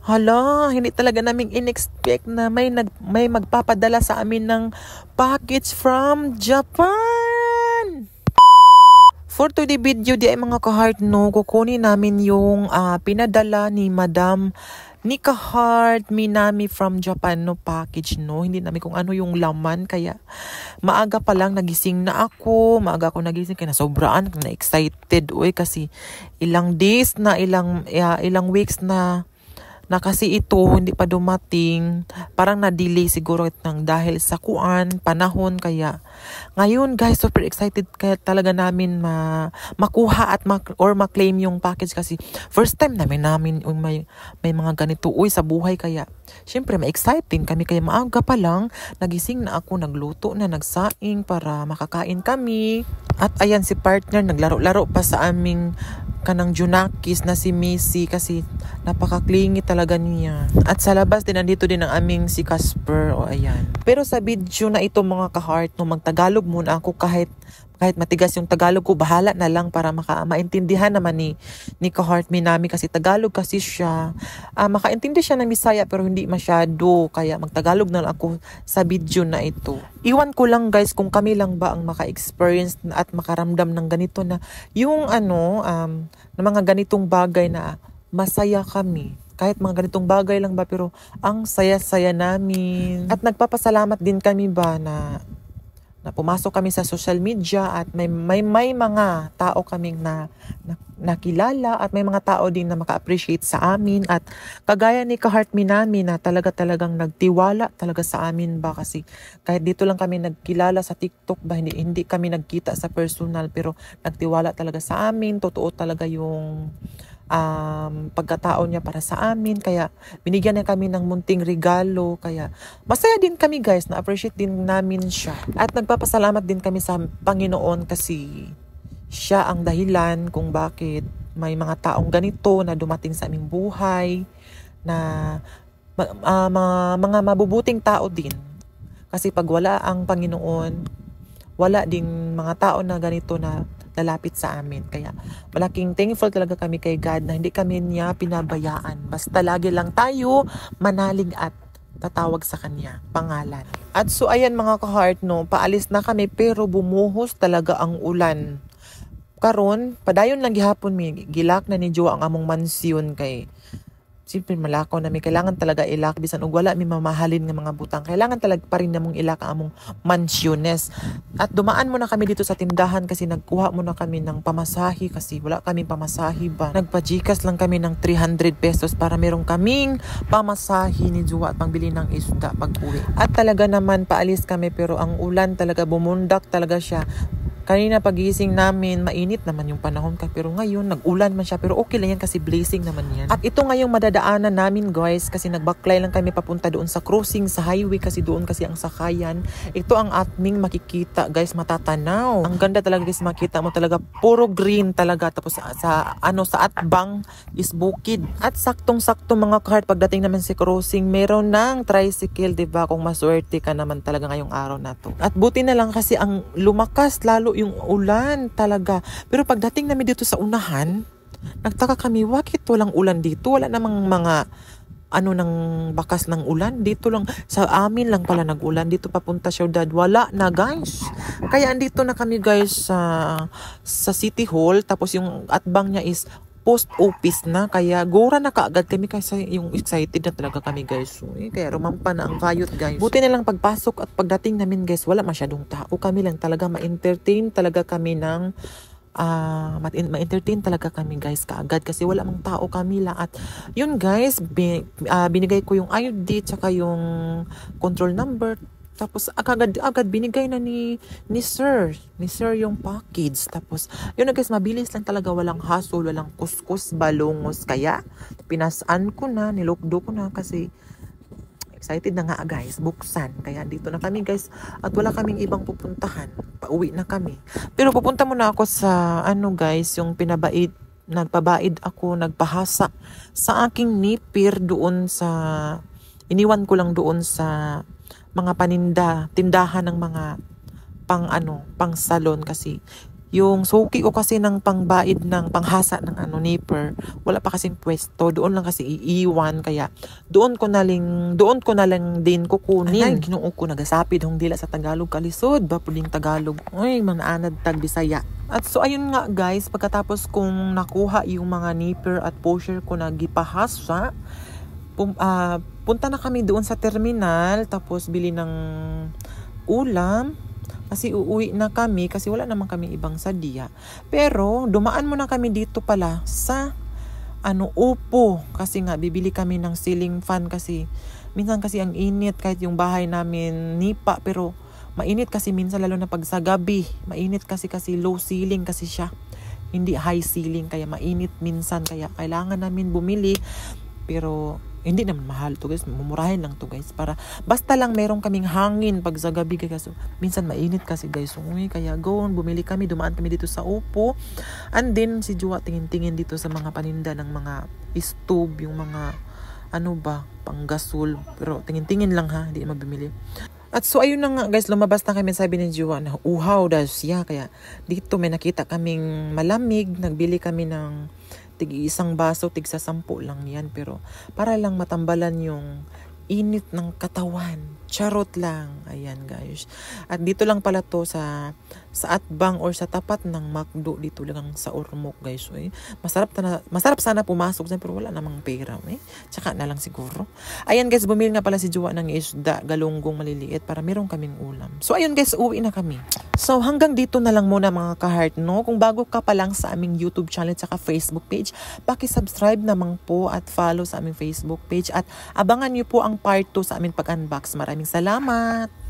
Hala, hindi talaga naming in-expect na may magpapadala sa amin ng package from Japan. For today video di ay mga ka-heart no, kukunin namin yung pinadala ni Madam ni ka-heart Minami from Japan no package no. Hindi namin kung ano yung laman kaya maaga pa lang nagising na ako. Maaga ako nagising kaya sobraan na excited kasi ilang days na ilang weeks na kasi ito hindi pa dumating, parang na-delay siguro ng dahil sa panahon kaya ngayon guys super excited kaya talaga namin makuha at ma-claim yung package kasi first time namin may mga ganito sa buhay kaya syempre ma-exciting kami kaya maaga pa lang nagising na ako, nagluto na, nagsaing para makakain kami at ayan si partner naglaro-laro pa sa aming kanang Junakis na si Missy kasi napaka-clingy talaga niya. At sa labas din nandito din ang aming si Casper ayan. Pero sa video na ito mga ka-heart no magtagalog muna ako kahit matigas yung Tagalog ko, bahala na lang para maintindihan naman ni ka-heart Minami kasi Tagalog kasi siya. Makaintindi siya ng Bisaya pero hindi masyado kaya magtagalog na lang ako sa video na ito. Iwan ko lang guys kung kami lang ba ang maka-experience at makaramdam ng ganito na yung na mga ganitong bagay na masaya kami. Kahit mga ganitong bagay lang ba pero ang saya-saya namin. At nagpapasalamat din kami ba na pumasok kami sa social media at may mga tao kaming nakilala at may mga tao din na maka-appreciate sa amin at kagaya ni ka-heart Minami na talagang nagtiwala talaga sa amin ba kasi kahit dito lang kami nagkilala sa TikTok ba hindi kami nagkita sa personal pero nagtiwala talaga sa amin, totoo talaga yung pagkatao niya para sa amin kaya binigyan niya kami ng munting regalo kaya masaya din kami guys, na-appreciate din namin siya at nagpapasalamat din kami sa Panginoon kasi siya ang dahilan kung bakit may mga taong ganito na dumating sa aming buhay na mga mabubuting tao din kasi pag wala ang Panginoon wala ding mga tao na ganito na lalapit sa amin. Kaya malaking thankful talaga kami kay God na hindi kami niya pinabayaan. Basta lagi lang tayo manalig at tatawag sa kanya, pangalan. At so ayan mga ka-heart no, paalis na kami pero bumuhos talaga ang ulan. Karon, padayon lang gihapon mi, gilak na ni Jo ang among mansyon kay siyempre malakaw na may kailangan talaga ilak bisan og wala mi mamahalin nga mga butang kailangan talaga pa rin namong ilak ang among mansyones at dumaan muna kami dito sa tindahan kasi nagkuha muna kami ng pamasahe kasi wala kaming pamasahe ba nagpa-GCash lang kami ng 300 pesos para merong kaming pamasahe ni Juwa at pangbili ng isda pag-uwi at talaga naman paalis kami pero ang ulan talaga bumundak talaga siya. Kanina pagising namin, mainit naman yung panahon pero ngayon nag-ulan man siya pero okay lang yan kasi blazing naman yan. At ito ngayong madadaanan namin guys kasi nagbaklay lang kami papunta doon sa crossing sa highway kasi doon kasi ang sakayan. Ito ang aming makikita guys, matatanaw. Ang ganda talaga guys, makita mo talaga puro green talaga tapos sa atbang is bukid. At saktong-sakto mga ka-heart pagdating naman sa crossing, meron ng tricycle, 'di ba? Kung maswerte ka naman talaga ngayong araw na to. At buti na lang kasi ang lumakas lalo yung ulan talaga. Pero pagdating namin dito sa unahan, nagtaka kami, bakit walang ulan dito? Wala namang mga ng bakas ng ulan. Dito lang, sa amin lang pala nag-ulan. Dito papunta syudad. Wala na guys. Kaya andito na kami guys sa City Hall. Tapos yung atbang niya is post office na kaya gora na kaagad kami kasi yung excited na talaga kami guys kaya rumampa na ang kayot guys. Buti na lang pagpasok at pagdating namin guys wala masyadong tao, kami lang talaga ma-entertain talaga kami ng ma-entertain talaga kami guys kaagad kasi wala mang tao kami lang at yun guys binigay ko yung ID tsaka yung control number. Tapos agad binigay na ni sir yung package. Tapos yun na guys, mabilis lang talaga, walang hassle, walang kuskus, balungos. Kaya pinasaan ko na, nilokdo ko na kasi excited na nga guys, buksan. Kaya dito na kami guys at wala kaming ibang pupuntahan. Pauwi na kami. Pero pupunta muna ako sa guys, yung nagpabaid ako, nagpahasa sa aking nipir doon sa iniwan ko lang doon sa mga tindahan ng mga pang salon kasi Yung suki ko kasi ng pangbaid ng panghasa ng nipper, wala pa kasing pwesto, doon lang kasi iiwan, kaya doon ko na lang din kukunin. Ay, ginuo ko nagasapid hong dila sa Tagalog kalisod, ba puling Tagalog. Ay, manaanad tag Bisaya. At so ayun nga guys, pagkatapos kong nakuha yung mga nipper at pusher ko na gipahasa, punta na kami doon sa terminal, tapos bili ng ulam. Kasi uuwi na kami kasi wala naman kami ibang sadya. Pero dumaan muna kami dito pala sa Upo, kasi nga bibili kami ng ceiling fan kasi minsan kasi ang init, kahit yung bahay namin nipa, pero mainit kasi minsan, lalo na pag sa gabi. Mainit kasi low ceiling kasi siya. Hindi high ceiling, kaya mainit minsan, kaya kailangan namin bumili. Pero hindi naman mahal to guys, mumurahin lang to guys, para basta lang merong kaming hangin pag sa gabi guys. So, minsan mainit kasi guys, so, kaya bumili kami, dumaan kami dito sa Upo. And then si Jua tingin-tingin dito sa mga paninda ng mga stove, yung mga panggasol, pero tingin-tingin lang ha, hindi mabimili. At so ayun na nga guys, lumabas na kami, sabi ni Jua na uhaw daw siya, kaya dito may nakita kaming malamig, nagbili kami ng tig-isang baso, tig-sa 10 lang yan, pero para lang matambalan yung init ng katawan. Charot lang. Ayan guys. At dito lang pala to sa Atbang or sa tapat ng McDo, dito lang sa Ormoc guys. Masarap sana pumasok dyan, pero wala namang pera. Tsaka na lang siguro. Ayan guys, bumili nga pala si Jua ng isda, galunggong maliliit, para meron kaming ulam. So ayun guys, uwi na kami. So hanggang dito na lang muna mga ka-heart, no? Kung bago ka pa lang sa aming YouTube channel tsaka Facebook page, paki-subscribe naman po at follow sa aming Facebook page, at abangan niyo po ang part 2 sa aming pag-unbox. Maraming salamat!